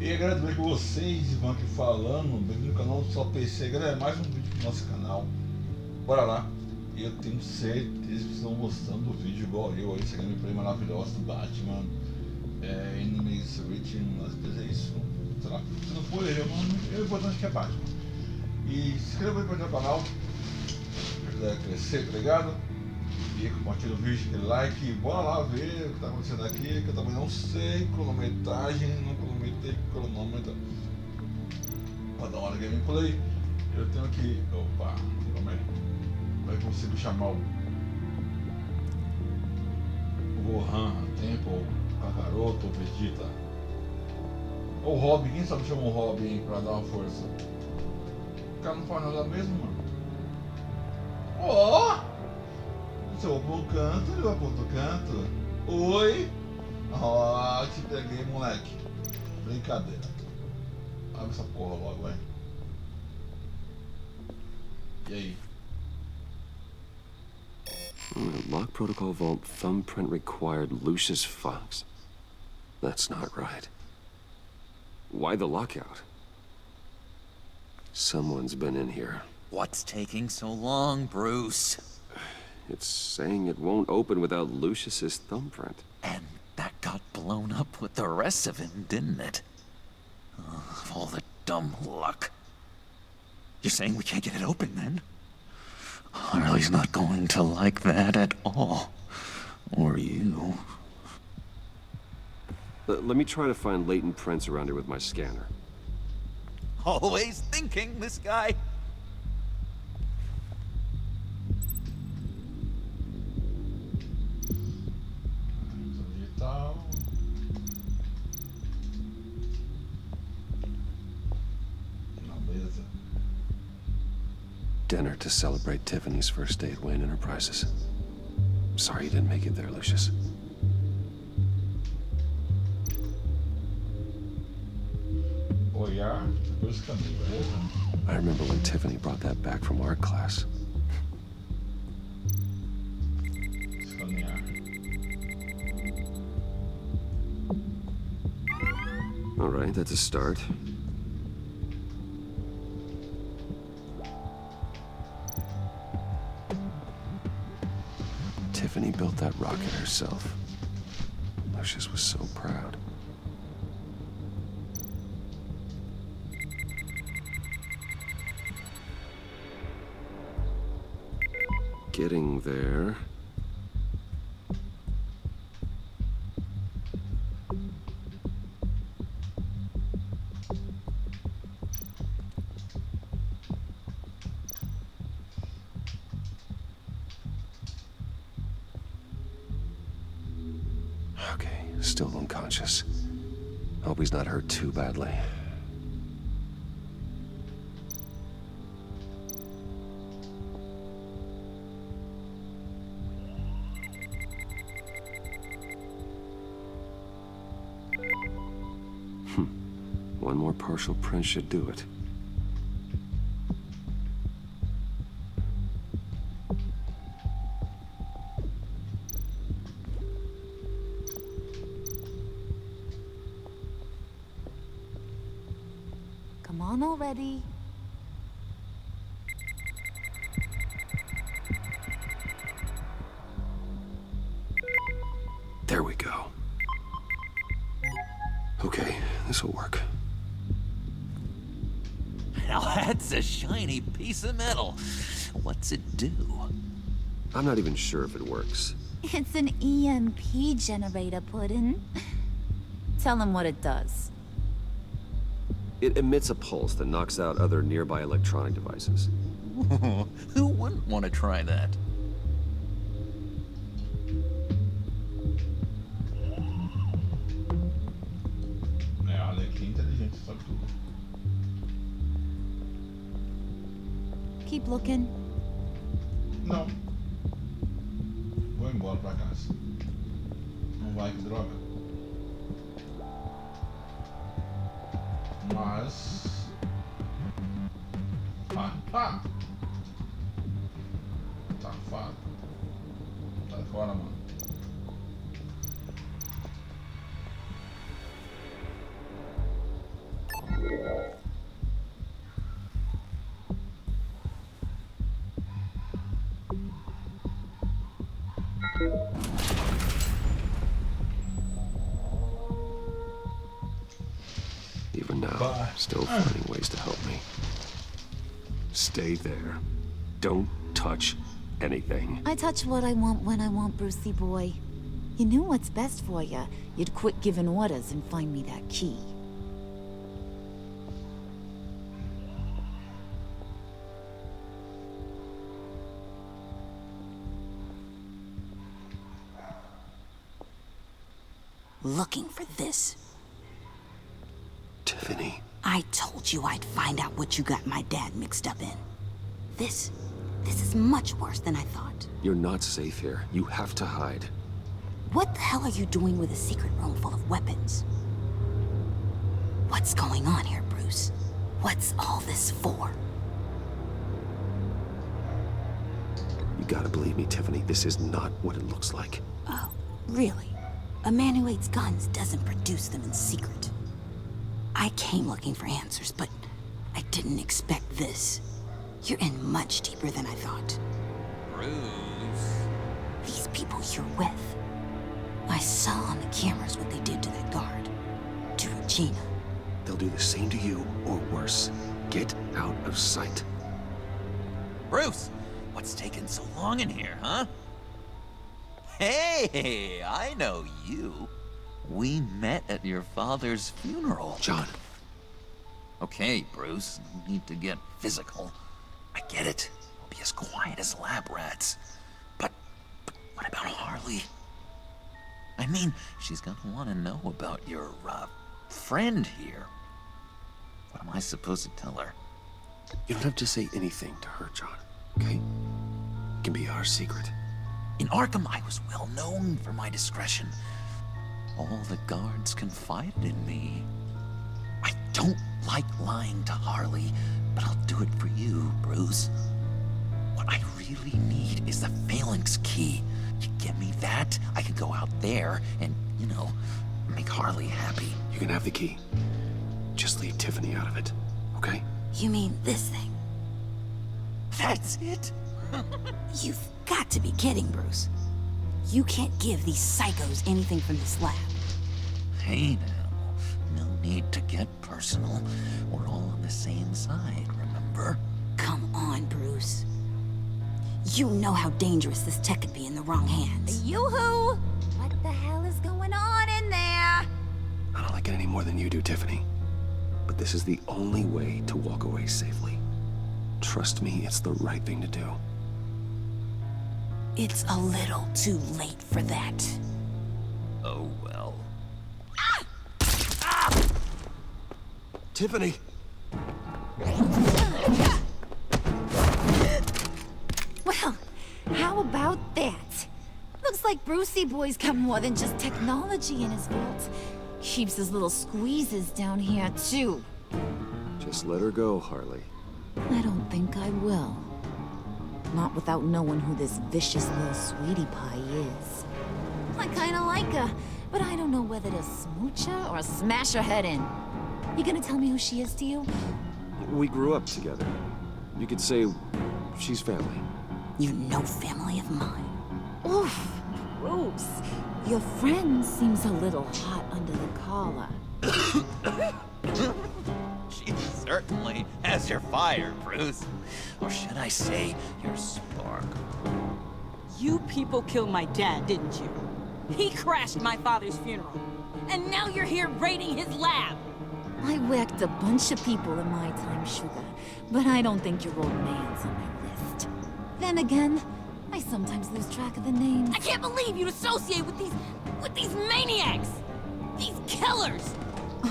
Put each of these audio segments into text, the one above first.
E aí galera, tudo bem com vocês? Ivan aqui falando, bem-vindo no canal do Só PC. Galera, é mais um vídeo do nosso canal. Bora lá. E eu tenho certeza que vocês estão gostando do vídeo igual eu, essa gameplay maravilhosa do Batman, Enemies Written, às vezes é isso, sei lá, se não for eu, o importante é que é Batman. E se inscreva aí para o canal, se quiser crescer, tá ligado? E compartilha o vídeo, aquele like, bora lá ver o que tá acontecendo aqui, que eu também não sei cronometragem, não cronometrei cronômetro. Pra dar uma gameplay, eu tenho que. Opa, como é? Como é que eu consigo chamar o Gohan, Temple, Kakaroto, Vegeta? Ou Robin, quem sabe chama o Robin aí pra dar uma força? O cara não faz nada mesmo, mano. Ó! Oh! Se eu vou pro canto, ele vai pro outro canto. Oi! Ó, te peguei, moleque. Brincadeira. Abre essa porra logo, vai. E aí? Lock protocol vault thumbprint required Lucius Fox. That's not right. Why the lockout? Someone's been in here. What's taking so long, Bruce? It's saying it won't open without Lucius's thumbprint. And that got blown up with the rest of him, didn't it? All the dumb luck. You're saying we can't get it open, then? Harley's not going to like that at all. Or you. Let me try to find latent prints around here with my scanner. Always thinking, this guy. Dinner to celebrate Tiffany's first day at Wayne Enterprises. Sorry you didn't make it there, Lucius. Olhar, depois caminho, beleza? I remember when Tiffany brought that back from art class. Escanear. All right, that's a start. Tiffany built that rocket herself. Lucius was so proud. Getting there. Okay, still unconscious. Hope he's not hurt too badly. One more partial print should do it. Come on already. There we go. Okay, this'll work. Now that's a shiny piece of metal. What's it do? I'm not even sure if it works. It's an EMP generator, Puddin'. Tell him what it does. It emits a pulse that knocks out other nearby electronic devices. Who wouldn't want to try that? É, olha que inteligente, sabe tudo. Keep looking. Não. Vou embora pra casa. Não vai, que droga. Mas... Safado. Safado. Sai fora, mano. Even now, Bye. still finding ways to help me. Stay there. Don't touch anything. I touch what I want when I want, Brucey boy. You knew what's best for you. You'd quit giving orders and find me that key. Looking for this. Tiffany. I told you I'd find out what you got my dad mixed up in. This is much worse than I thought. You're not safe here. You have to hide. What the hell are you doing with a secret room full of weapons? What's going on here, Bruce? What's all this for? You gotta believe me, Tiffany. This is not what it looks like. Oh, really? A man who hates guns doesn't produce them in secret. I came looking for answers, but I didn't expect this. You're in much deeper than I thought. Bruce. These people you're with. I saw on the cameras what they did to that guard. To Regina. They'll do the same to you, or worse. Get out of sight. Bruce, what's taking so long in here, huh? Hey, I know you. We met at your father's funeral. John. Okay, Bruce, no need to get physical. I get it. We'll be as quiet as lab rats. But what about Harley? I mean, she's gonna want to know about your, friend here. What am I supposed to tell her? You don't have to say anything to her, John, okay? It can be our secret. In Arkham, I was well known for my discretion. All the guards confided in me. I don't like lying to Harley, but I'll do it for you, Bruce. What I really need is the phalanx key. You give me that, I can go out there and, you know, make Harley happy. You can have the key. Just leave Tiffany out of it, okay? You mean this thing? That's it? You've got to be kidding, Bruce. You can't give these psychos anything from this lab. Hey now, no need to get personal. We're all on the same side, remember? Come on, Bruce. You know how dangerous this tech could be in the wrong hands. Yoo-hoo! What the hell is going on in there? I don't like it any more than you do, Tiffany. But this is the only way to walk away safely. Trust me, it's the right thing to do. It's a little too late for that. Oh well. Tiffany! Well, how about that? Looks like Brucey boy's got more than just technology in his vault. Keeps his little squeezes down here, too. Just let her go, Harley. I don't think I will. Not without knowing who this vicious little sweetie pie is. I kinda like her, but I don't know whether to smooch her or smash her head in. You gonna tell me who she is to you? We grew up together. You could say she's family. You're no family of mine. Oof, gross. Your friend seems a little hot under the collar. She certainly has your fire, Bruce. Or should I say, your spark. You people killed my dad, didn't you? He crashed my father's funeral. And now you're here raiding his lab. I whacked a bunch of people in my time, Sugar, but I don't think your old man's on my list. Then again, I sometimes lose track of the names. I can't believe you'd associate with these maniacs! These killers!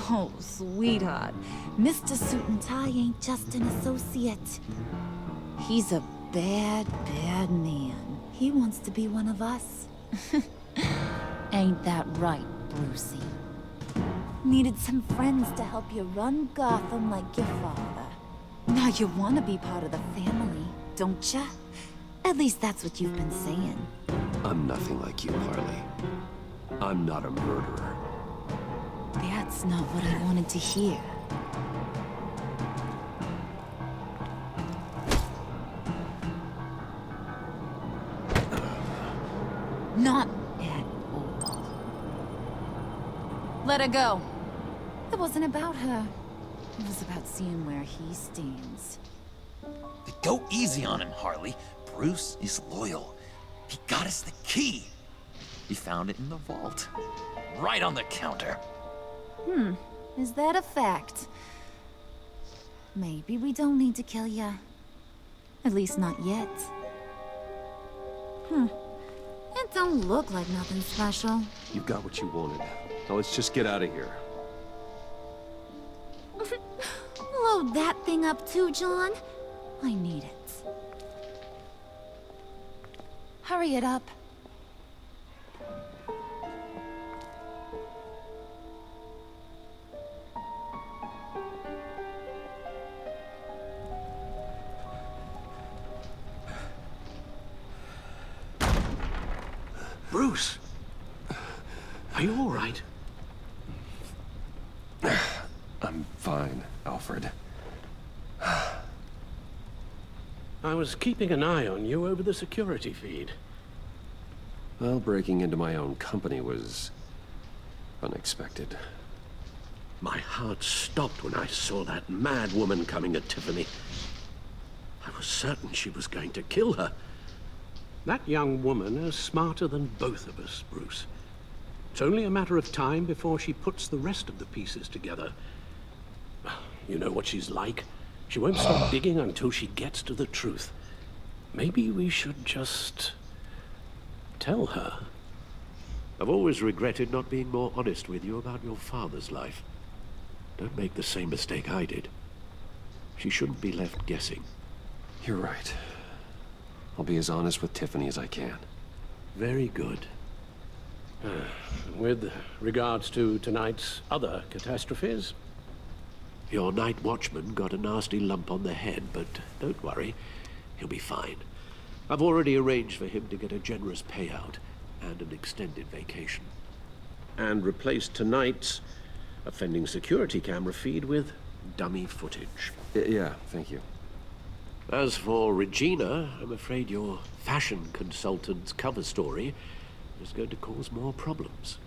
Oh, sweetheart. Mr. Suit and Tie ain't just an associate. He's a bad, bad man. He wants to be one of us. Ain't that right, Brucey? Needed some friends to help you run Gotham like your father. Now you want to be part of the family, don't ya? At least that's what you've been saying. I'm nothing like you, Harley. I'm not a murderer. That's not what I wanted to hear. Not at all. Let her go. It wasn't about her. It was about seeing where he stands. Go easy on him, Harley. Bruce is loyal. He got us the key. He found it in the vault. Right on the counter. Is that a fact? Maybe we don't need to kill ya. At least not yet. It don't look like nothing special. You got what you wanted. Now let's just get out of here. Load that thing up too, John. I need it. Hurry it up. Bruce! Are you all right? I'm fine, Alfred. I was keeping an eye on you over the security feed. Well, breaking into my own company was unexpected. My heart stopped when I saw that mad woman coming at Tiffany. I was certain she was going to kill her. That young woman is smarter than both of us, Bruce. It's only a matter of time before she puts the rest of the pieces together. You know what she's like. She won't stop digging until she gets to the truth. Maybe we should just tell her. I've always regretted not being more honest with you about your father's life. Don't make the same mistake I did. She shouldn't be left guessing. You're right. I'll be as honest with Tiffany as I can. Very good. With regards to tonight's other catastrophes, your night watchman got a nasty lump on the head, but don't worry, he'll be fine. I've already arranged for him to get a generous payout and an extended vacation. And replaced tonight's offending security camera feed with dummy footage. Yeah, thank you. As for Regina, I'm afraid your fashion consultant's cover story is going to cause more problems.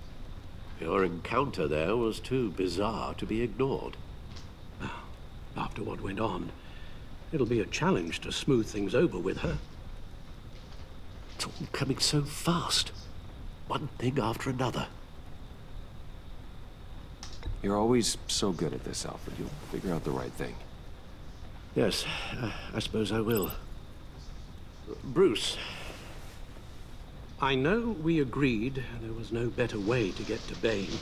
Your encounter there was too bizarre to be ignored. After what went on, it'll be a challenge to smooth things over with her. It's all coming so fast. One thing after another. You're always so good at this, Alfred. You'll figure out the right thing. Yes, I suppose I will. Bruce, I know we agreed there was no better way to get to Bane.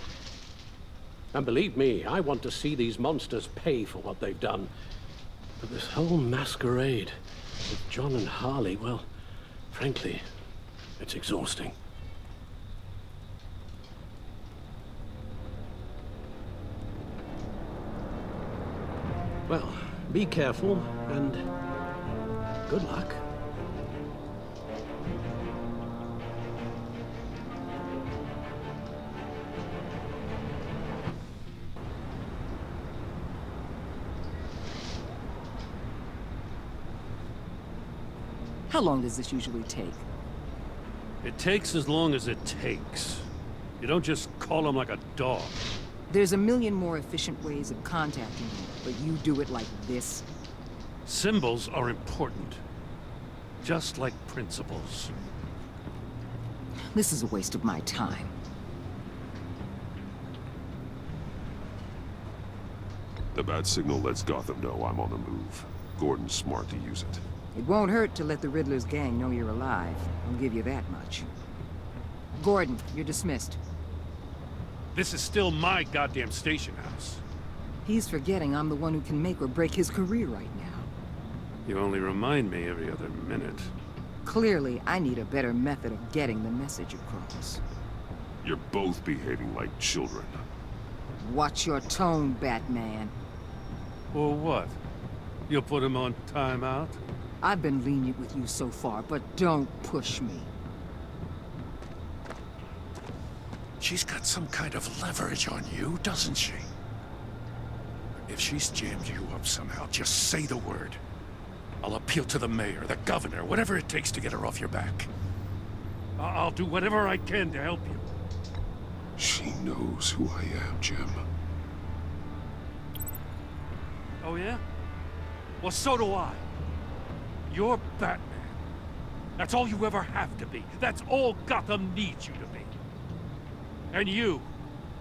And believe me, I want to see these monsters pay for what they've done. But this whole masquerade with John and Harley, well, frankly, it's exhausting. Well, be careful, and good luck. How long does this usually take? It takes as long as it takes. You don't just call him like a dog. There's a million more efficient ways of contacting you, but you do it like this? Symbols are important. Just like principles. This is a waste of my time. The bad signal lets Gotham know I'm on the move. Gordon's smart to use it. It won't hurt to let the Riddler's gang know you're alive. I'll give you that much. Gordon, you're dismissed. This is still my goddamn station house. He's forgetting I'm the one who can make or break his career right now. You only remind me every other minute. Clearly, I need a better method of getting the message across. You're both behaving like children. Watch your tone, Batman. Or what? You'll put him on timeout? I've been lenient with you so far, but don't push me. She's got some kind of leverage on you, doesn't she? If she's jammed you up somehow, just say the word. I'll appeal to the mayor, the governor, whatever it takes to get her off your back. I'll do whatever I can to help you. She knows who I am, Jim. Oh, yeah? Well, so do I. You're Batman. That's all you ever have to be. That's all Gotham needs you to be. And you,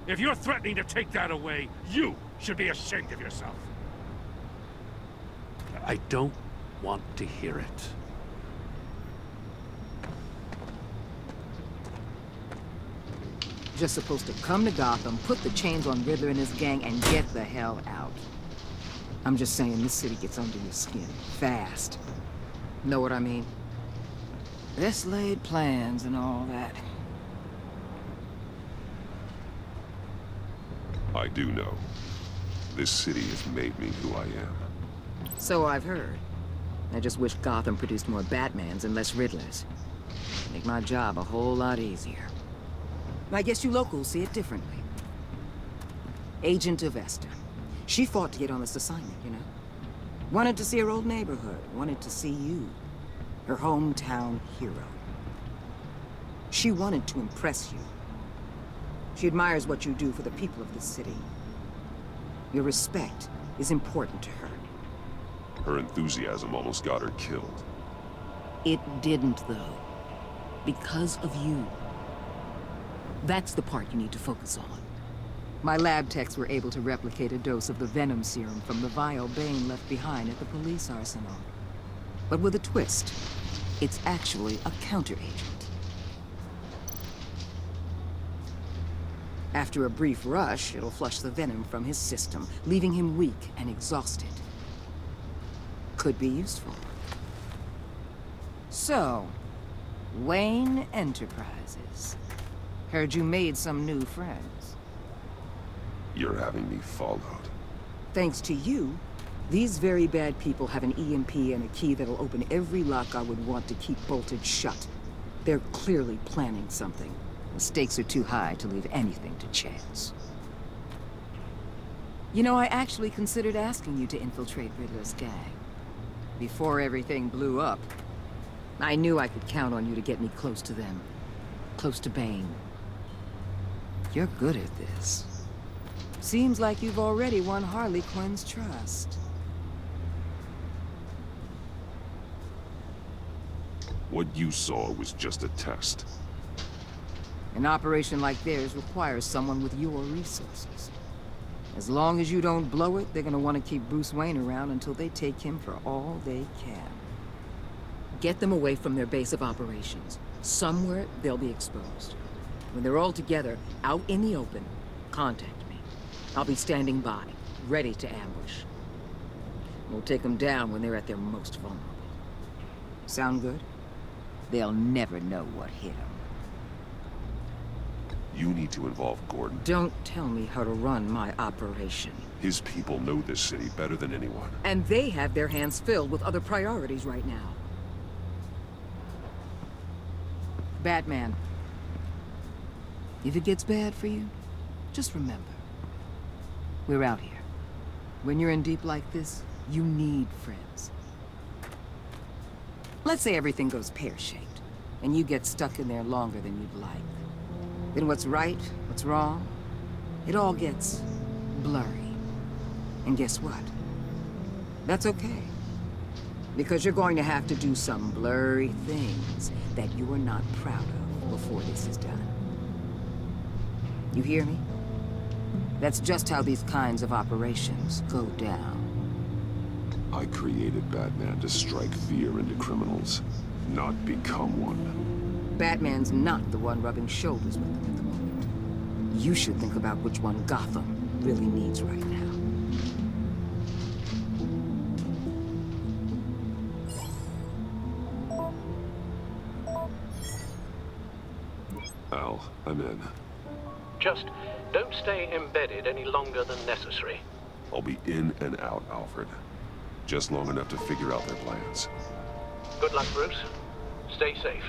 if you're threatening to take that away, you should be ashamed of yourself. I don't want to hear it. Just supposed to come to Gotham, put the chains on Riddler and his gang, and get the hell out. I'm just saying, this city gets under your skin. Fast. Know what I mean? Best laid plans and all that. I do know. This city has made me who I am. So I've heard. I just wish Gotham produced more Batmans and less Riddlers. Make my job a whole lot easier. I guess you locals see it differently. Agent Avesta. She fought to get on this assignment, you know? Wanted to see her old neighborhood. Wanted to see you. Her hometown hero. She wanted to impress you. She admires what you do for the people of this city. Your respect is important to her. Her enthusiasm almost got her killed. It didn't, though. Because of you. That's the part you need to focus on. My lab techs were able to replicate a dose of the venom serum from the vial Bane left behind at the police arsenal. But with a twist. It's actually a counter-agent. After a brief rush, it'll flush the venom from his system, leaving him weak and exhausted. Could be useful. So, Wayne Enterprises. Heard you made some new friends. You're having me followed. Thanks to you, these very bad people have an EMP and a key that'll open every lock I would want to keep bolted shut. They're clearly planning something. The stakes are too high to leave anything to chance. You know, I actually considered asking you to infiltrate Riddler's gang. Before everything blew up, I knew I could count on you to get me close to them. Close to Bane. You're good at this. Seems like you've already won Harley Quinn's trust. What you saw was just a test. An operation like theirs requires someone with your resources. As long as you don't blow it, they're gonna want to keep Bruce Wayne around until they take him for all they can. Get them away from their base of operations. Somewhere they'll be exposed. When they're all together, out in the open, contact me. I'll be standing by, ready to ambush. We'll take them down when they're at their most vulnerable. Sound good? They'll never know what hit them. You need to involve Gordon. Don't tell me how to run my operation. His people know this city better than anyone. And they have their hands filled with other priorities right now. Batman. If it gets bad for you, just remember. We're out here. When you're in deep like this, you need friends. Let's say everything goes pear-shaped, and you get stuck in there longer than you'd like. Then what's right, what's wrong, it all gets blurry. And guess what? That's okay. Because you're going to have to do some blurry things that you are not proud of before this is done. You hear me? That's just how these kinds of operations go down. I created Batman to strike fear into criminals, not become one. Batman's not the one rubbing shoulders with them at the moment. You should think about which one Gotham really needs right now. Al, I'm in. Just don't stay embedded any longer than necessary. I'll be in and out, Alfred. Just long enough to figure out their plans. Good luck, Bruce. Stay safe.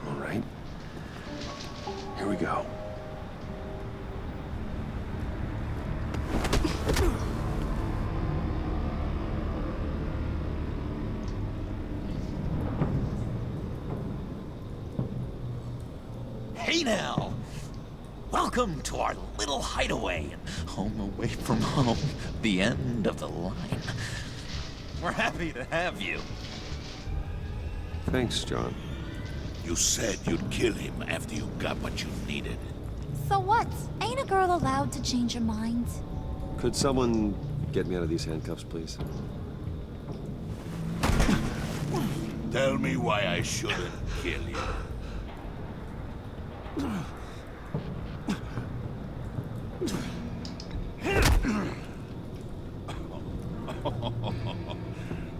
All right. Here we go. now. Welcome to our little hideaway and home away from home, the end of the line. We're happy to have you. Thanks, John. You said you'd kill him after you got what you needed. So what? Ain't a girl allowed to change her mind? Could someone get me out of these handcuffs, please? Tell me why I shouldn't kill you.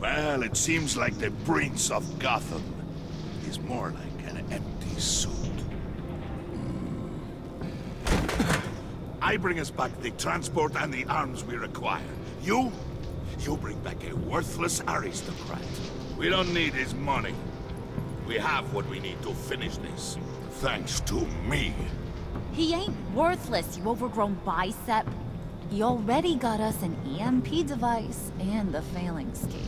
Well, it seems like the Prince of Gotham is more like an empty suit. I bring us back the transport and the arms we require. You bring back a worthless aristocrat. We don't need his money. We have what we need to finish this. Thanks to me. He ain't worthless, you overgrown bicep. He already got us an EMP device and the failing scheme.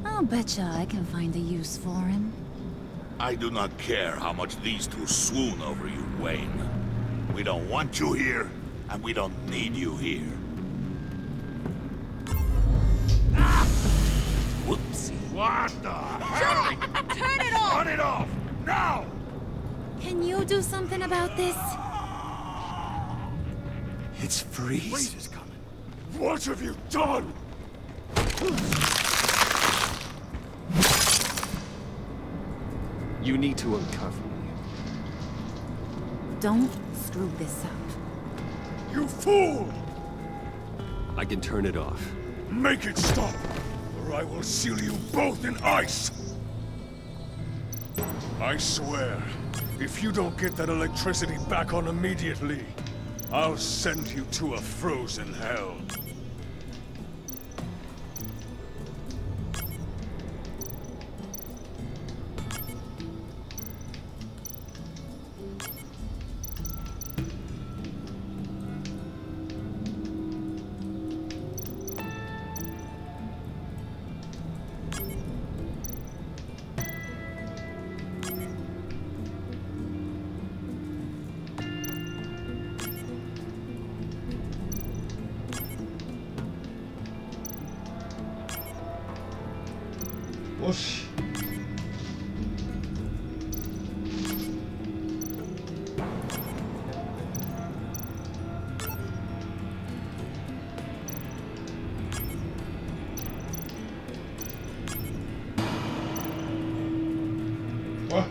I'll betcha I can find a use for him. I do not care how much these two swoon over you, Wayne. We don't want you here, and we don't need you here. Ah! Whoopsie. What the hell? Turn it off! Turn it off! Now! Can you do something about this? It's Freeze. Freeze is coming. What have you done? You need to uncuff me. Don't screw this up. You fool! I can turn it off. Make it stop, or I will seal you both in ice! I swear, if you don't get that electricity back on immediately, I'll send you to a frozen hell. Oxi. Ué?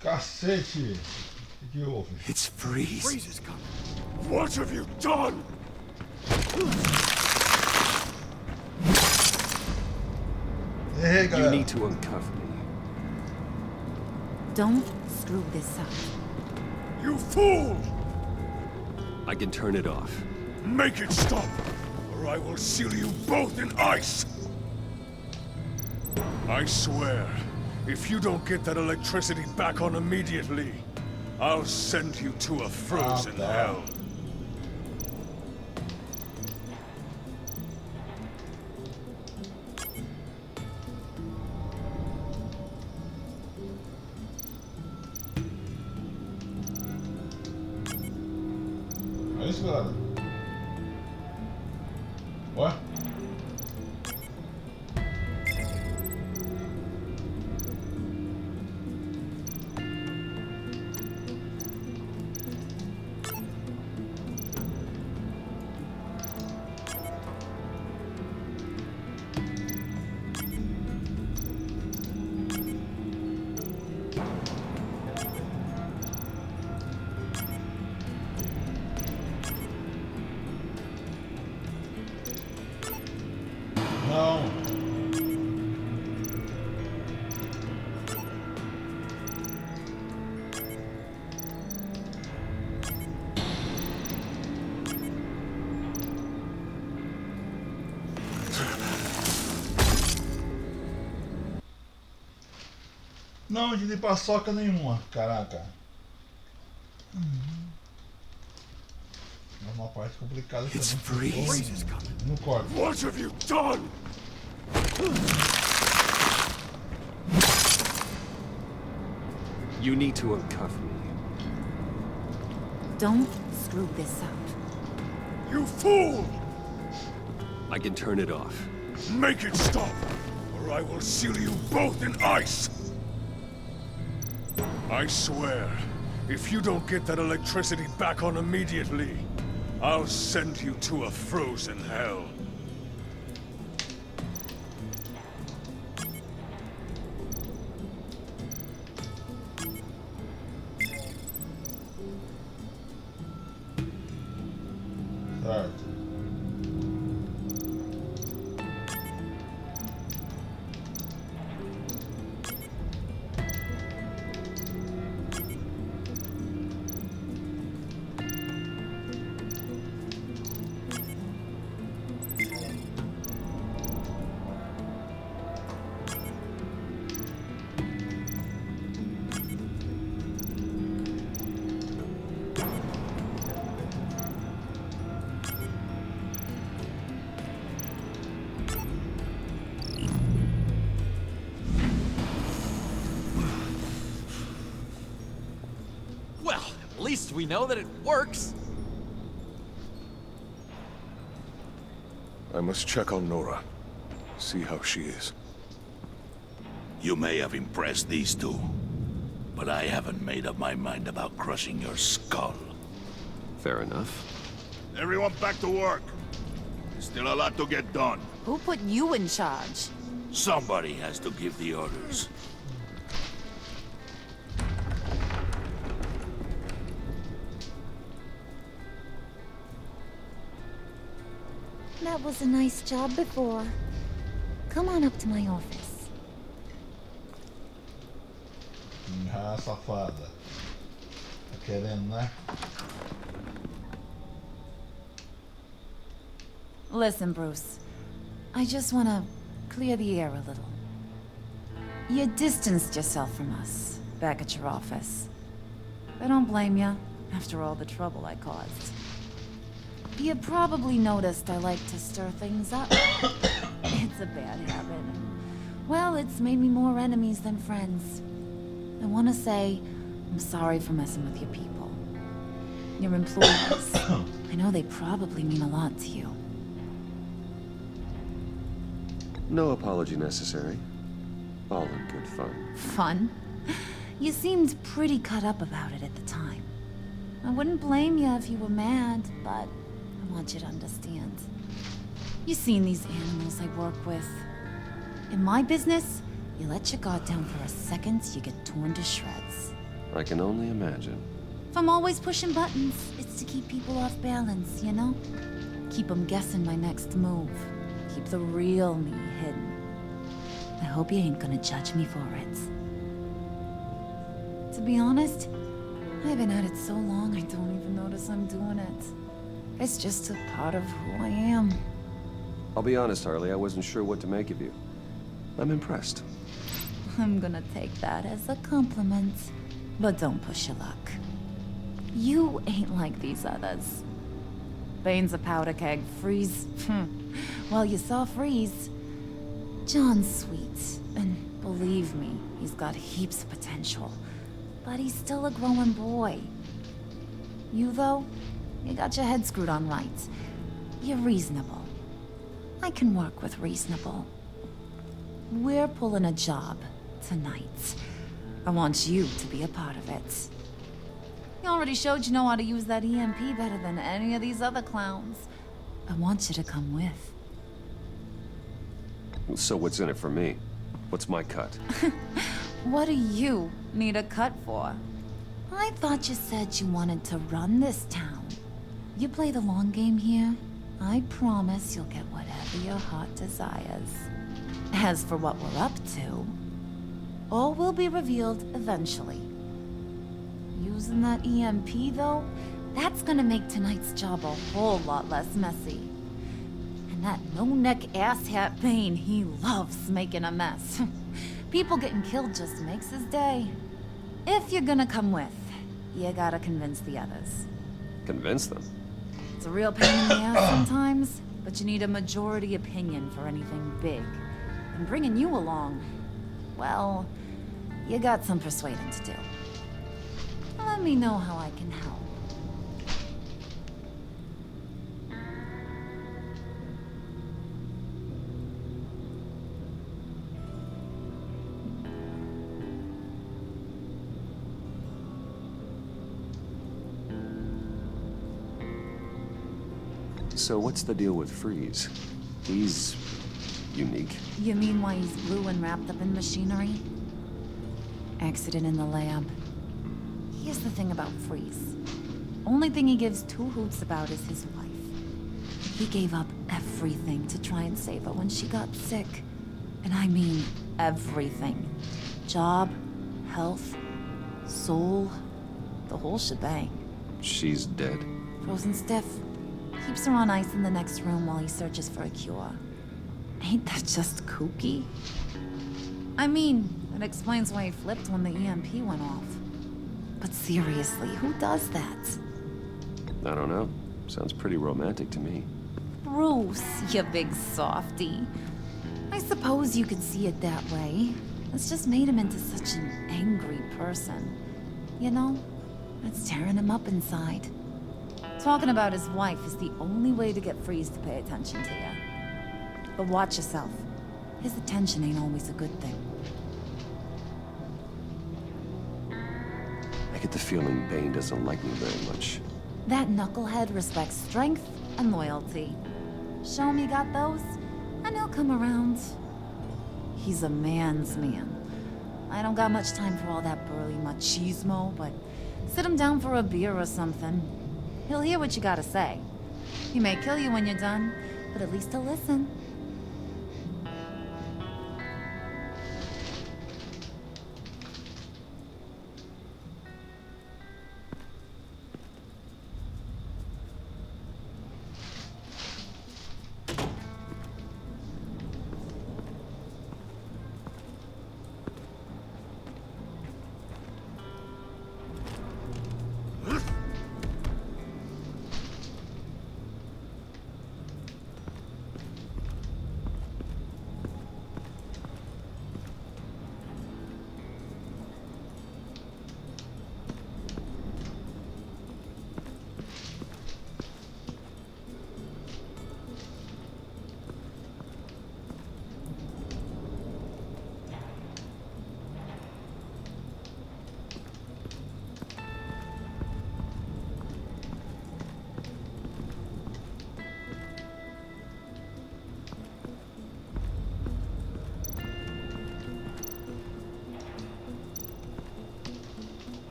Cacete! O que houve? It's Freeze. Freeze is coming. What have you done? Hey, You galera. need to uncuff me. Don't screw this up. You fool! I can turn it off. Make it stop, or I will seal you both in ice! I swear, if you don't get that electricity back on immediately, I'll send you to a frozen hell. É isso, galera. Ué? Não. Não, de paçoca nenhuma, caraca. É uma parte complicada. It's freeze. No corte. What have you done? You need to uncuff me. Don't screw this up. You fool! I can turn it off. Make it stop, or I will seal you both in ice! I swear, if you don't get that electricity back on immediately, I'll send you to a frozen hell. Certo. Well, at least we know that it works. I must check on Nora. See how she is. You may have impressed these two, but I haven't made up my mind about crushing your skull. Fair enough. Everyone back to work. There's still a lot to get done. Who put you in charge? Somebody has to give the orders. That was a nice job before. Come on up to my office. Ah, safada. Tá querendo, né? Listen, Bruce. I just want to clear the air a little. You distanced yourself from us back at your office. I don't blame you, after all the trouble I caused. You probably noticed I like to stir things up. It's a bad habit. Well, it's made me more enemies than friends. I want to say I'm sorry for messing with your people. Your employees. I know they probably mean a lot to you. No apology necessary. All in good fun. Fun? You seemed pretty cut up about it at the time. I wouldn't blame you if you were mad, but I want you to understand. You've seen these animals I work with. In my business, you let your guard down for a second, you get torn to shreds. I can only imagine. If I'm always pushing buttons, it's to keep people off balance, you know? Keep them guessing my next move. Keep the real me hidden. I hope you ain't gonna judge me for it. To be honest, I've been at it so long I don't even notice I'm doing it. It's just a part of who I am. I'll be honest, Harley, I wasn't sure what to make of you. I'm impressed. I'm gonna take that as a compliment. But don't push your luck. You ain't like these others. Bane's a powder keg. Freeze. Well, you saw Freeze. John's sweet. And believe me, he's got heaps of potential. But he's still a growing boy. You, though, you got your head screwed on right. You're reasonable. I can work with reasonable. We're pulling a job tonight. I want you to be a part of it. You already showed you know how to use that EMP better than any of these other clowns. I want you to come with. So what's in it for me? What's my cut? What do you need a cut for? I thought you said you wanted to run this town. You play the long game here, I promise you'll get whatever your heart desires. As for what we're up to, all will be revealed eventually. Using that EMP, though, that's gonna make tonight's job a whole lot less messy. And that no-neck asshat Bane, he loves making a mess. People getting killed just makes his day. If you're gonna come with, you gotta convince the others. Convince them? It's a real pain in the ass sometimes, but you need a majority opinion for anything big. And bringing you along, well, you got some persuading to do. Let me know how I can help. So what's the deal with Freeze? He's unique. You mean why he's blue and wrapped up in machinery? Accident in the lab. Here's the thing about Freeze. Only thing he gives two hoots about is his wife. He gave up everything to try and save her when she got sick. And I mean everything. Job, health, soul, the whole shebang. She's dead. Frozen stiff. Keeps her on ice in the next room while he searches for a cure. Ain't that just kooky? I mean, it explains why he flipped when the EMP went off. But seriously, who does that? I don't know. Sounds pretty romantic to me. Bruce, you big softy. I suppose you could see it that way. It's just made him into such an angry person. You know, it's tearing him up inside. Talking about his wife is the only way to get Freeze to pay attention to you. But watch yourself. His attention ain't always a good thing. I get the feeling Bane doesn't like me very much. That knucklehead respects strength and loyalty. Show him you got those, and he'll come around. He's a man's man. I don't got much time for all that burly machismo, but sit him down for a beer or something. He'll hear what you gotta say. He may kill you when you're done, but at least he'll listen.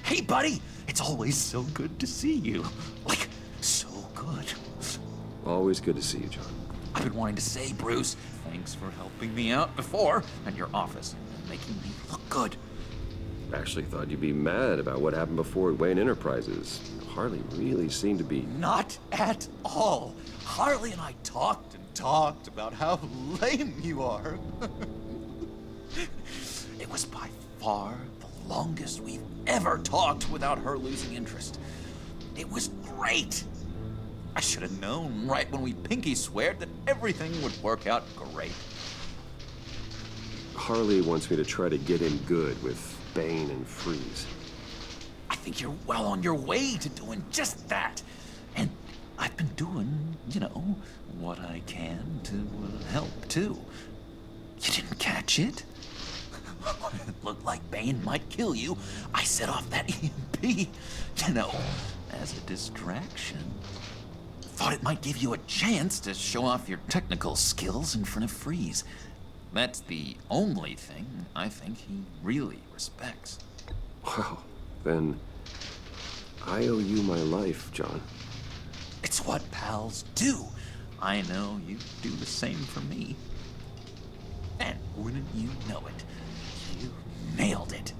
Hey, buddy! It's always so good to see you. Like, so good. Always good to see you, John. I've been wanting to say, Bruce, thanks for helping me out before at your office and making me look good. Actually thought you'd be mad about what happened before at Wayne Enterprises. Harley really seemed to be... Not at all. Harley and I talked and talked about how lame you are. It was by far the longest we've ever talked without her losing interest. It was great. I should have known right when we pinky sweared that everything would work out great. Harley wants me to try to get in good with Bane and Freeze. I think you're well on your way to doing just that. And I've been doing, you know, what I can to help, too. You didn't catch it? It looked like Bane might kill you. I set off that EMP, you know, as a distraction. Thought it might give you a chance to show off your technical skills in front of Freeze. That's the only thing I think he really respects. Wow, then I owe you my life, John. It's what pals do. I know you do the same for me. And wouldn't you know it, you nailed it.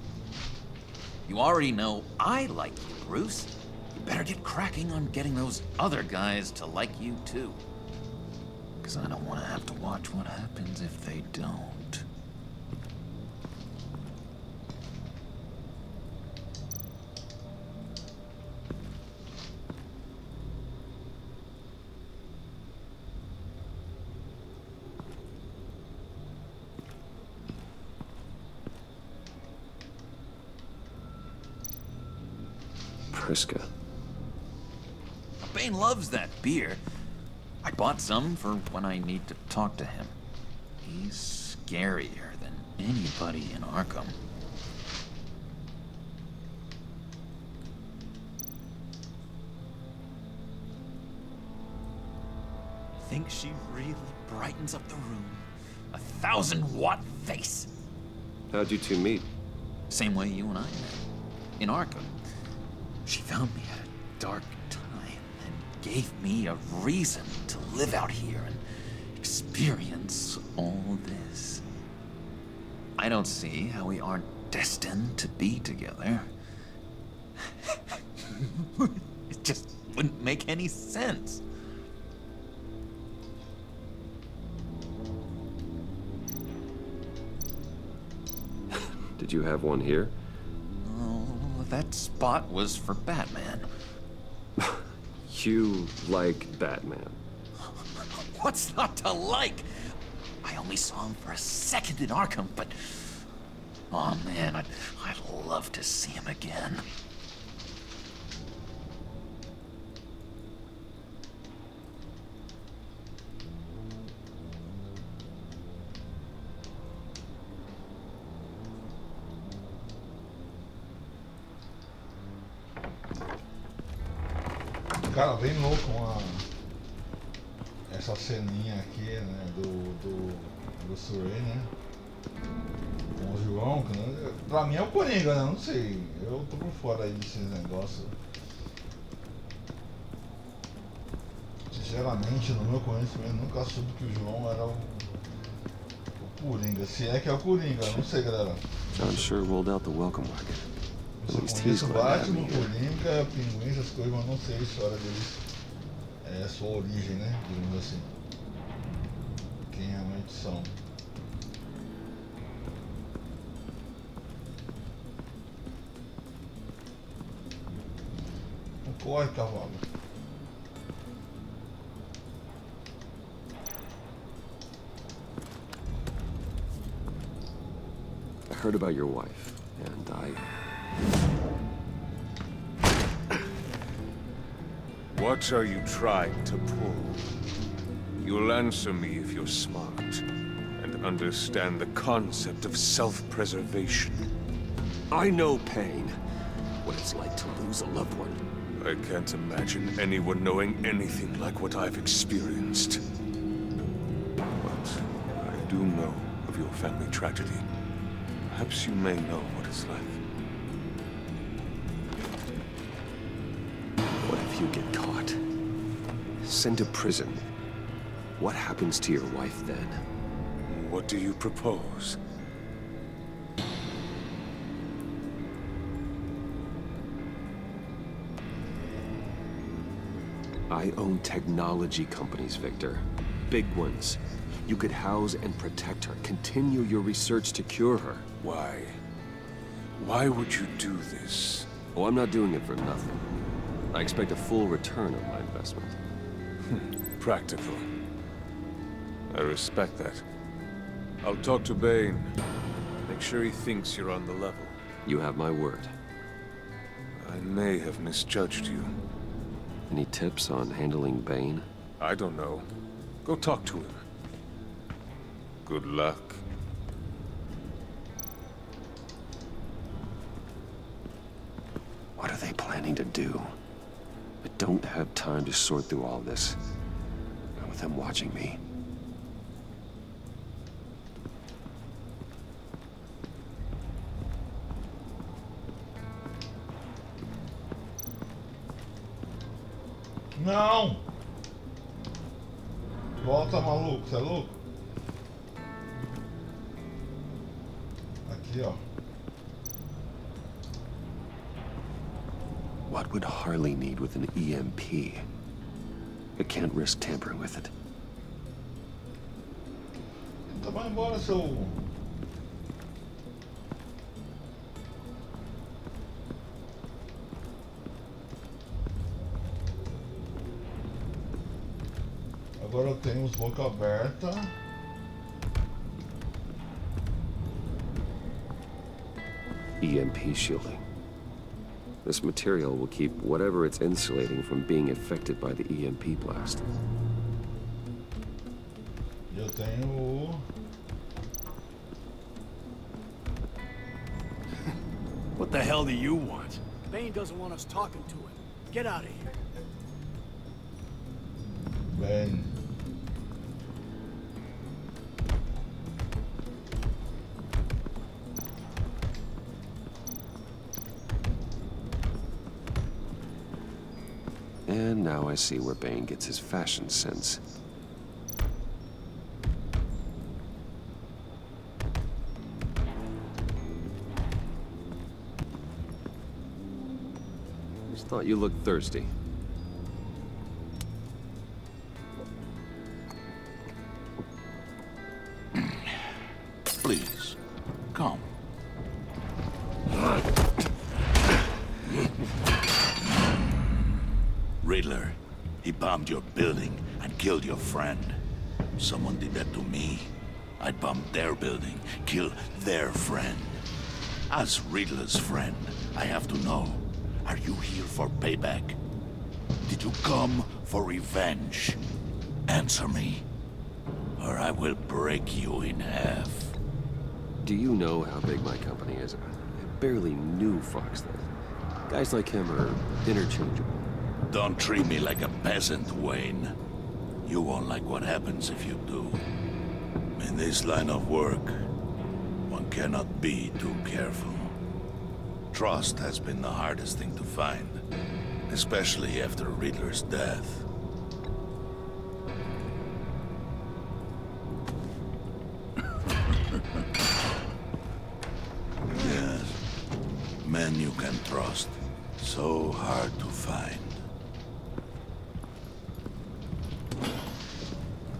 You already know I like you, Bruce. You better get cracking on getting those other guys to like you, too. Because I don't want to have to watch what happens if they don't. Triska. Bane loves that beer. I bought some for when I need to talk to him. He's scarier than anybody in Arkham. Think she really brightens up the room? 1,000-watt face. How'd you two meet? Same way you and I met. In Arkham. She found me at a dark time and gave me a reason to live out here and experience all this. I don't see how we aren't destined to be together. It just wouldn't make any sense. Did you have one here? Oh, that spot was for Batman. You like Batman? What's not to like? I only saw him for a second in Arkham, but... oh man, I'd love to see him again. Cara, bem louco essa ceninha aqui, né, do Surrey, né, com o João, que, né, pra mim é o Coringa, né, não sei, eu tô por fora aí desses negócios. Sinceramente, no meu conhecimento, nunca soube que o João era o Coringa, se é que é o Coringa, não sei, galera. John sure rolled out the welcome wagon. Eu conheço Batman, Coringa, Pinguim, essas coisas, mas não sei a história deles, sua origem, né, digamos assim, quem realmente são. Não corre, cavalo. I heard about your wife, and What are you trying to pull? You'll answer me if you're smart and understand the concept of self-preservation. I know pain. What it's like to lose a loved one. I can't imagine anyone knowing anything like what I've experienced. But I do know of your family tragedy. Perhaps you may know what it's like. What if you get caught? Sent to prison? What happens to your wife then? What do you propose? I own technology companies, Victor. Big ones. You could house and protect her, continue your research to cure her. Why? Why would you do this? Oh, I'm not doing it for nothing. I expect a full return on my investment. Practical. I respect that. I'll talk to Bane. Make sure he thinks you're on the level. You have my word. I may have misjudged you. Any tips on handling Bane? I don't know. Go talk to him. Good luck. What are they planning to do? I don't have time to sort through all this. Not with them watching me. Não! Volta, maluco, você é louco? Aqui, ó. What would Harley need with an EMP? I can't risk tampering with it. Então vai embora, seu... Agora eu tenho os boca aberta. EMP shielding. This material will keep whatever it's insulating from being affected by the EMP blast. Eu tenho... What the hell do you want? Bane doesn't want us talking to him. Get out of here. Ben. And now I see where Bane gets his fashion sense. Just thought you looked thirsty. Please, come. Riddler, he bombed your building and killed your friend. Someone did that to me. I'd bomb their building, kill their friend. As Riddler's friend, I have to know, are you here for payback? Did you come for revenge? Answer me, or I will break you in half. Do you know how big my company is? I barely knew Fox then. Guys like him are interchangeable. Don't treat me like a peasant, Wayne. You won't like what happens if you do. In this line of work, one cannot be too careful. Trust has been the hardest thing to find, especially after Riddler's death. Yes, men you can trust. So hard to find.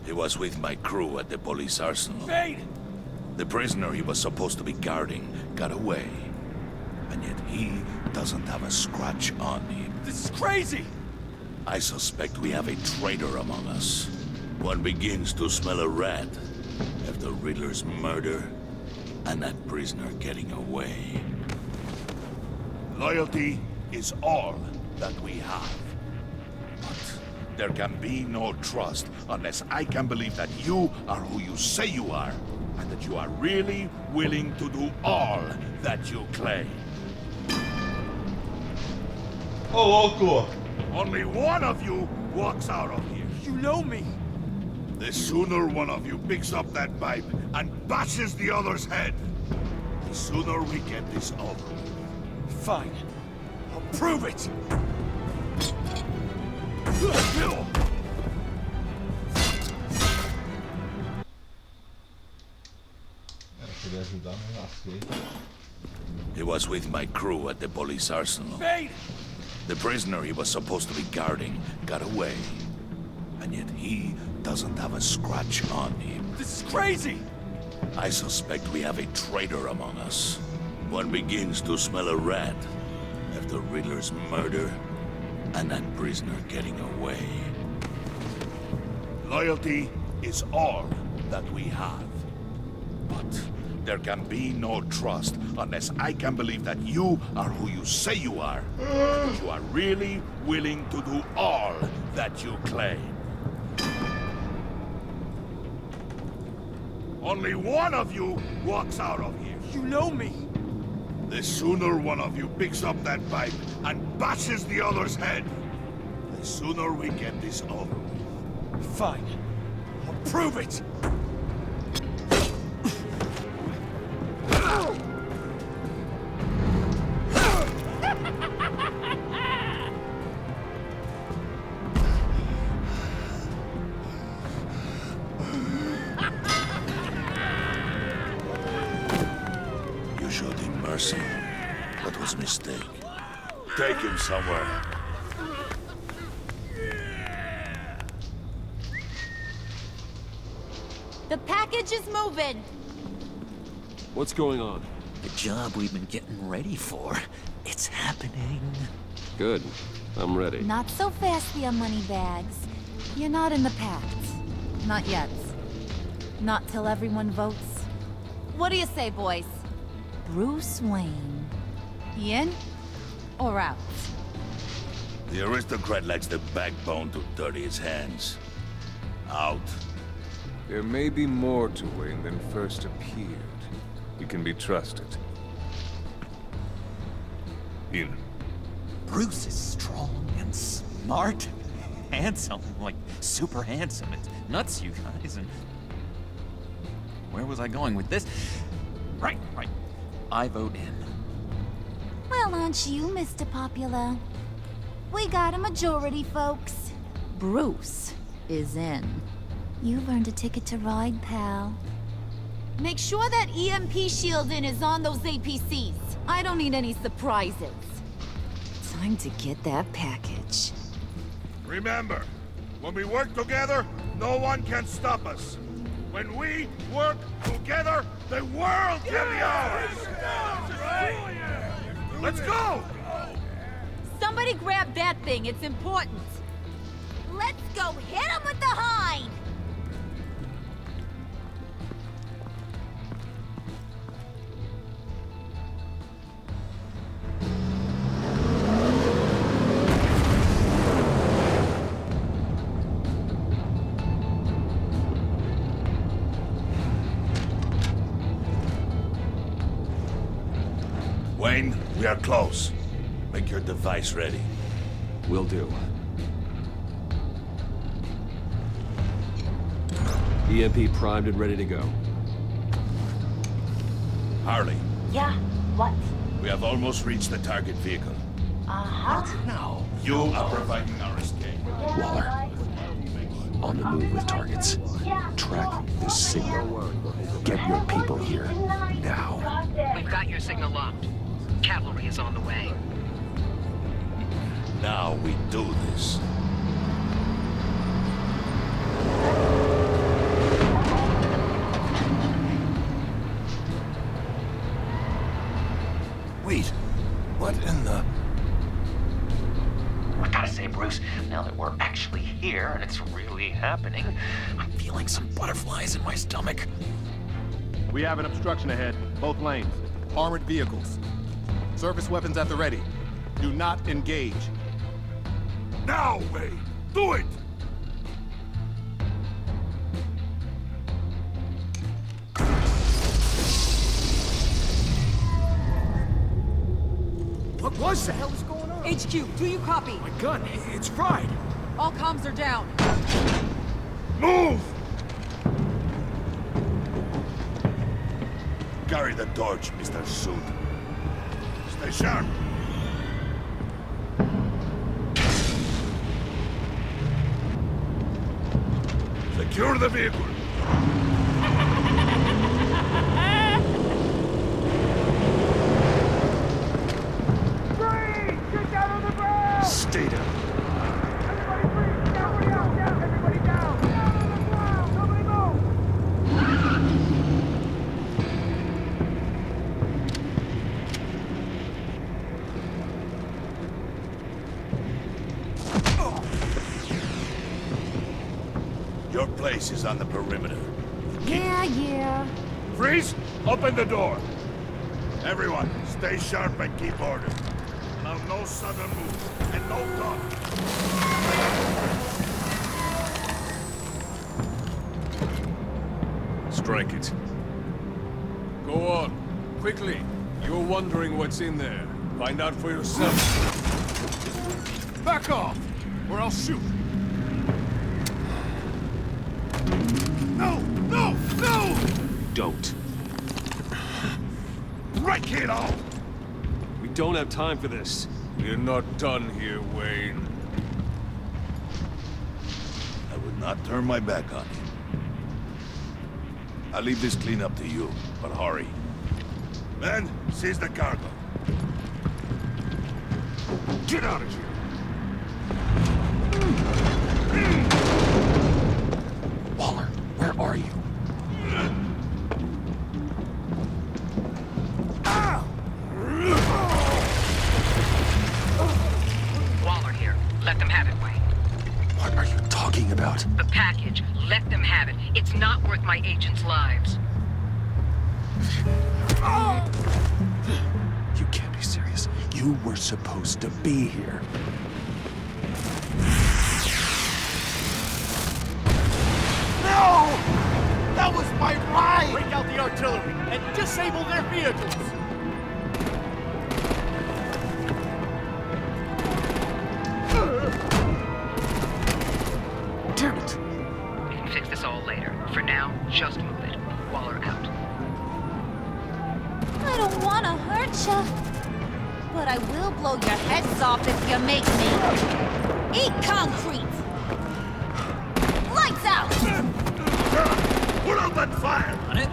He was with my crew at the police arsenal. Bane! The prisoner he was supposed to be guarding got away. And yet he doesn't have a scratch on him. This is crazy! I suspect we have a traitor among us. One begins to smell a rat after Riddler's murder and that prisoner getting away. Loyalty is all that we have. But there can be no trust unless I can believe that you are who you say you are, and that you are really willing to do all that you claim. Ô, louco! Only one of you walks out of here. You know me. The sooner one of you picks up that pipe and bashes the other's head, the sooner we get this over. Fine. I'll prove it. Queria ajudar, mas lasquei. He was with my crew at the police arsenal. Bane! The prisoner he was supposed to be guarding got away. And yet he doesn't have a scratch on him. This is crazy! I suspect we have a traitor among us. One begins to smell a rat after Riddler's murder and that prisoner getting away. Loyalty is all that we have. But there can be no trust unless I can believe that you are who you say you are. And that you are really willing to do all that you claim. Only one of you walks out of here. You know me. The sooner one of you picks up that pipe and bashes the other's head, the sooner we get this over with. Fine. I'll prove it. You showed him mercy. That was a mistake. Take him somewhere. The package is moving. What's going on? The job we've been getting ready for. It's happening. Good. I'm ready. Not so fast, the money bags. You're not in the pact. Not yet. Not till everyone votes. What do you say, boys? Bruce Wayne. You in? or out. The aristocrat lacks the backbone to dirty his hands. Out. There may be more to Wayne than first appeared. He can be trusted. In. Bruce is strong and smart, handsome, like super handsome. It's nuts, you guys. And where was I going with this? Right. I vote in. Well, aren't you, Mr. Popular? We got a majority, folks. Bruce is in. You've earned a ticket to ride, pal. Make sure that EMP shielding is on those APCs. I don't need any surprises. Time to get that package. Remember, when we work together, no one can stop us. When we work together, the world can be ours! Let's go! Somebody grab that thing, it's important. Let's go hit him with the hind! Wayne, we are close. Make your device ready. Will do. EMP primed and ready to go. Harley, Yeah, what? we have almost reached the target vehicle. What? Now, you are providing our escape. Waller. On the move with targets. Track this signal. Get your people here. Now. We've got your signal locked. Cavalry is on the way. Now we do this. Wait, what in the... I gotta say, Bruce, now that we're actually here and it's really happening, I'm feeling some butterflies in my stomach. We have an obstruction ahead, both lanes. Armored vehicles. Service weapons at the ready. Do not engage. Now, Wayne! Do it! What was that? What the hell is going on? HQ, do you copy? My gun, it's fried! All comms are down. Move! Carry the torch, Mr. Suit. Stay sharp! Secure the vehicle! Stay down. Your place is on the perimeter. Yeah. Freeze! Open the door! Everyone, stay sharp and keep order. Allow no sudden move, and no talk. Strike it. Go on. Quickly. You're wondering what's in there. Find out for yourself. Back off, or I'll shoot. No! No! No! Don't. Break it off! We don't have time for this. We're not done here, Wayne. I would not turn my back on you. I'll leave this clean up to you, but hurry. Men, seize the cargo. Get out of here. Waller, where are you? Waller here. Let them have it, Wayne. What are you talking about? The package. Let them have it. It's not worth my agents' lives. You can't be serious. You You were supposed to be here. No! That was my ride! Break out the artillery and disable their vehicles! Damn it! We can fix this all later. For now, just move it. Waller out. I don't want to hurt you, but I will blow your heads off if you make me. Eat concrete! Lights out! Put out that fire! On it.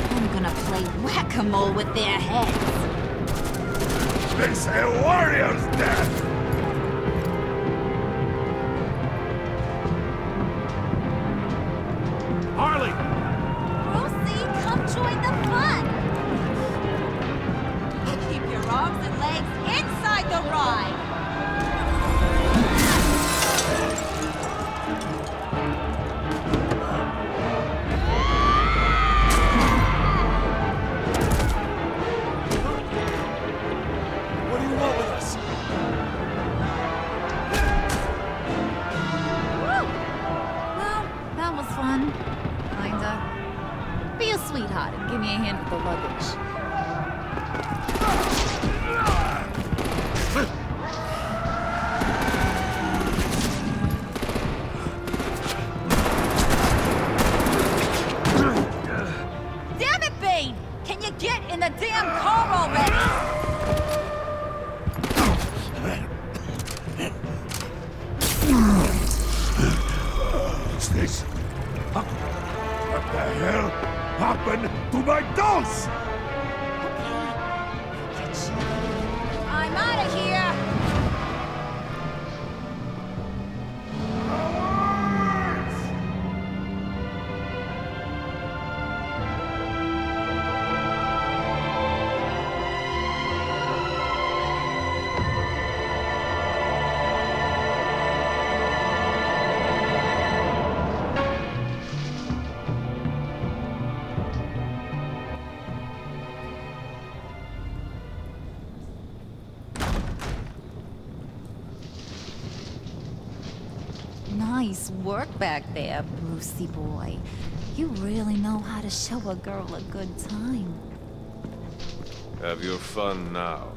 I'm gonna play whack-a-mole with their heads. It's a warrior's death! Harley! Rosie, come join the fun! Keep your arms and legs inside the ride! What do you want with us? Woo! Well, that was fun. Kinda. Be a sweetheart and give me a hand with the luggage. Damn it, Bane! Can you get in the damn car already? What's this? What the hell happened to my dolls? I'm out of here! Nice work back there, Brucey boy. You really know how to show a girl a good time. Have your fun now.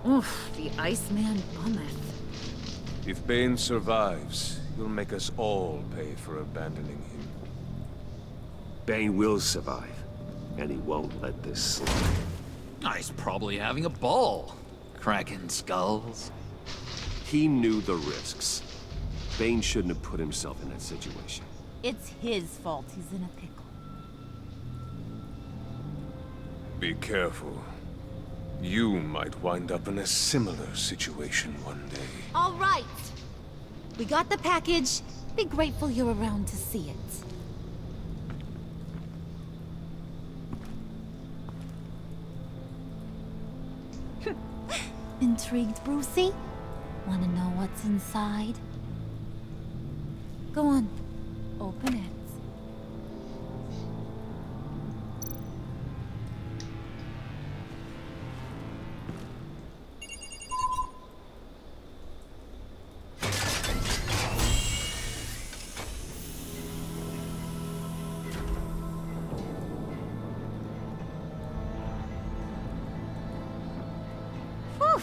Oof, the Iceman bummeth. If Bane survives, you'll make us all pay for abandoning him. Bane will survive, and he won't let this slide. He's probably having a ball. Cracking skulls. He knew the risks. Bane shouldn't have put himself in that situation. It's his fault he's in a pickle. Be careful. You might wind up in a similar situation one day. All right. We got the package. Be grateful you're around to see it. Intrigued, Brucey? Wanna know what's inside? Go on. Open it. Whew.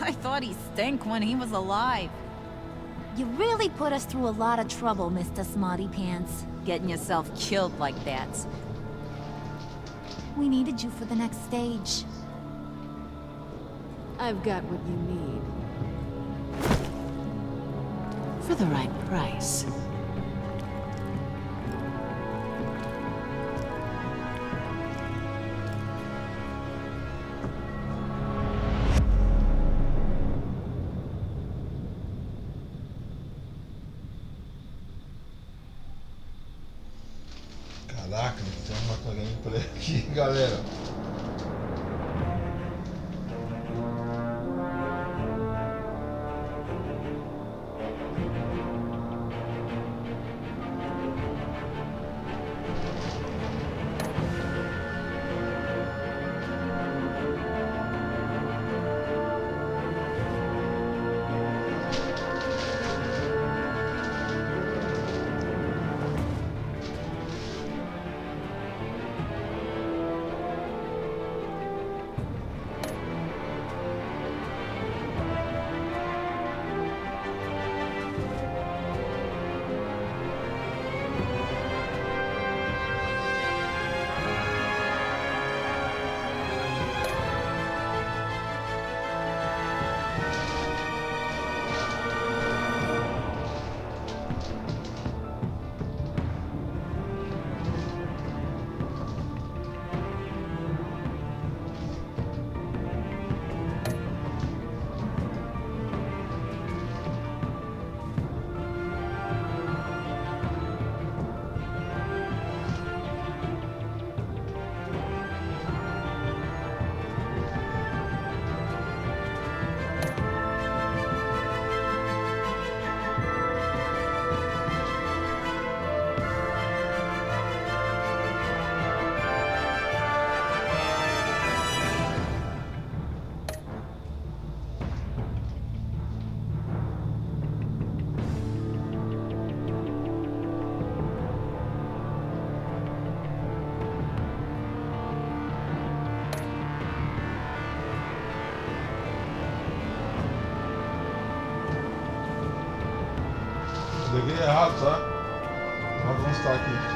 I thought he stank when he was alive. You really put us through a lot of trouble, Mr. Smarty Pants, getting yourself killed like that. We needed you for the next stage. I've got what you need. For the right price. Caraca, tem uma gameplay aqui, galera. Liguei errado, tá? Vamos constar aqui.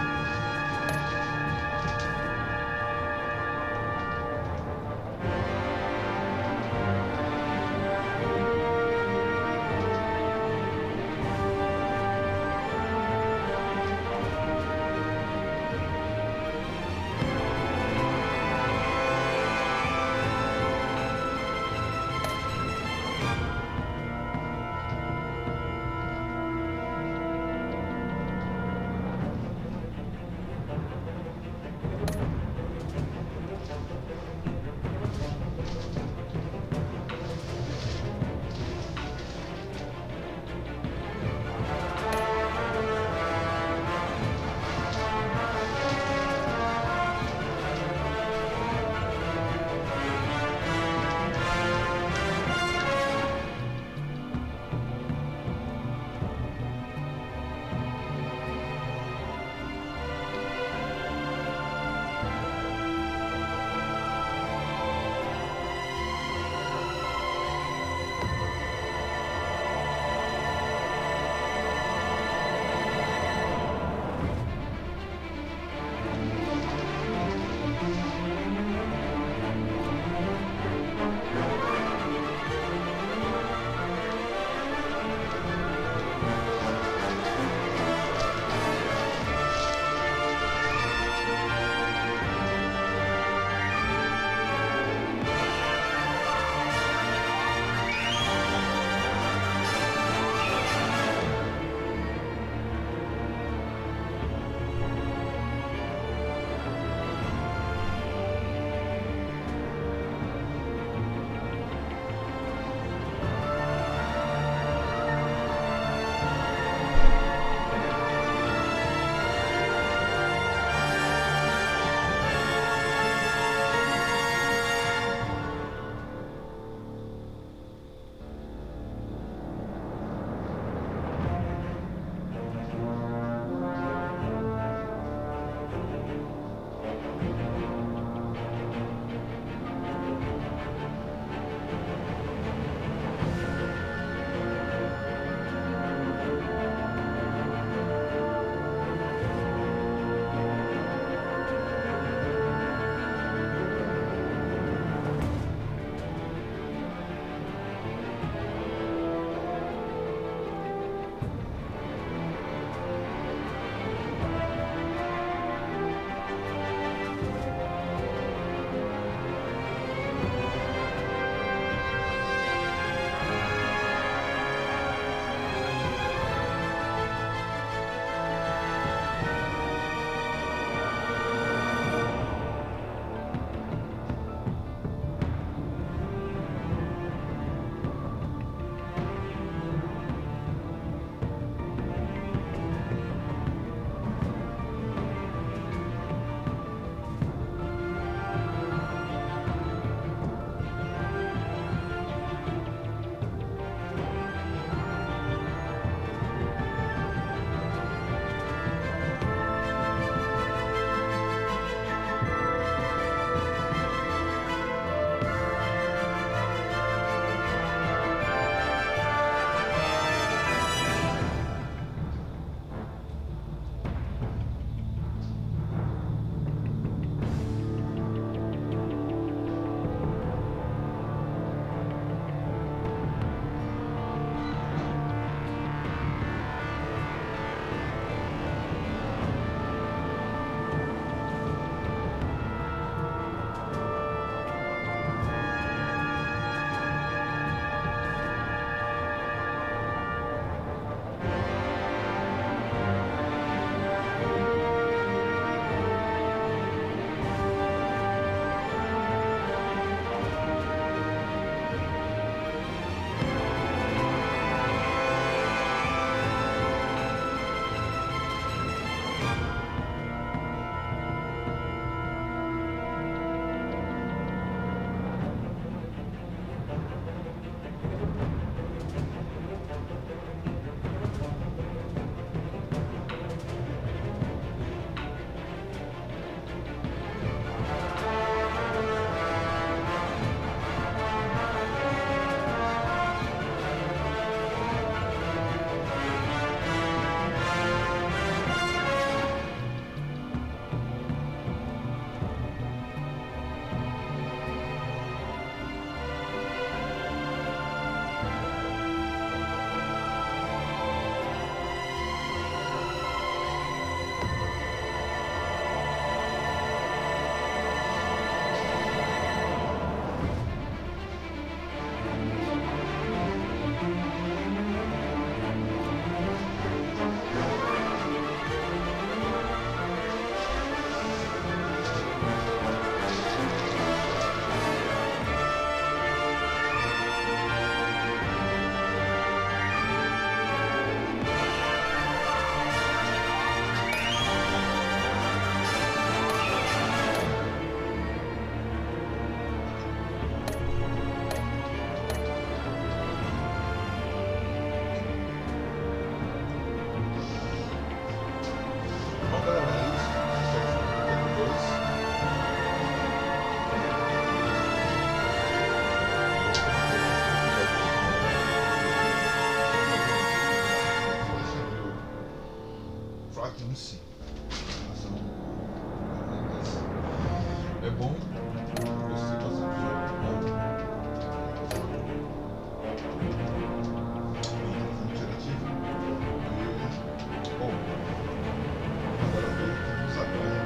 em si. É bom, gostei bastante do jogo. Interativo. Bom, agora vamos agora.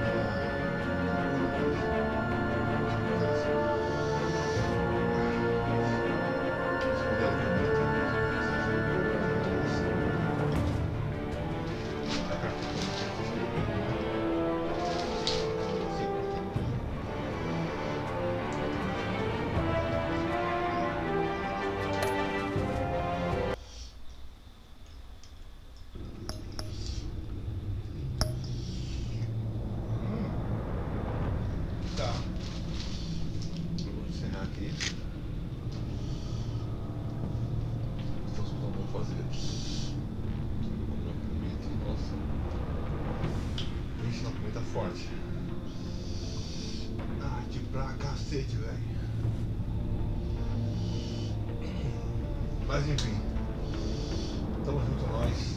Tá. Vou encerrar aqui. Então, vamos fazer. Vou comer aqui. Nossa. Ixi, uma pimenta forte. Ai, de pra cacete, velho. Mas enfim. Tamo junto, nós.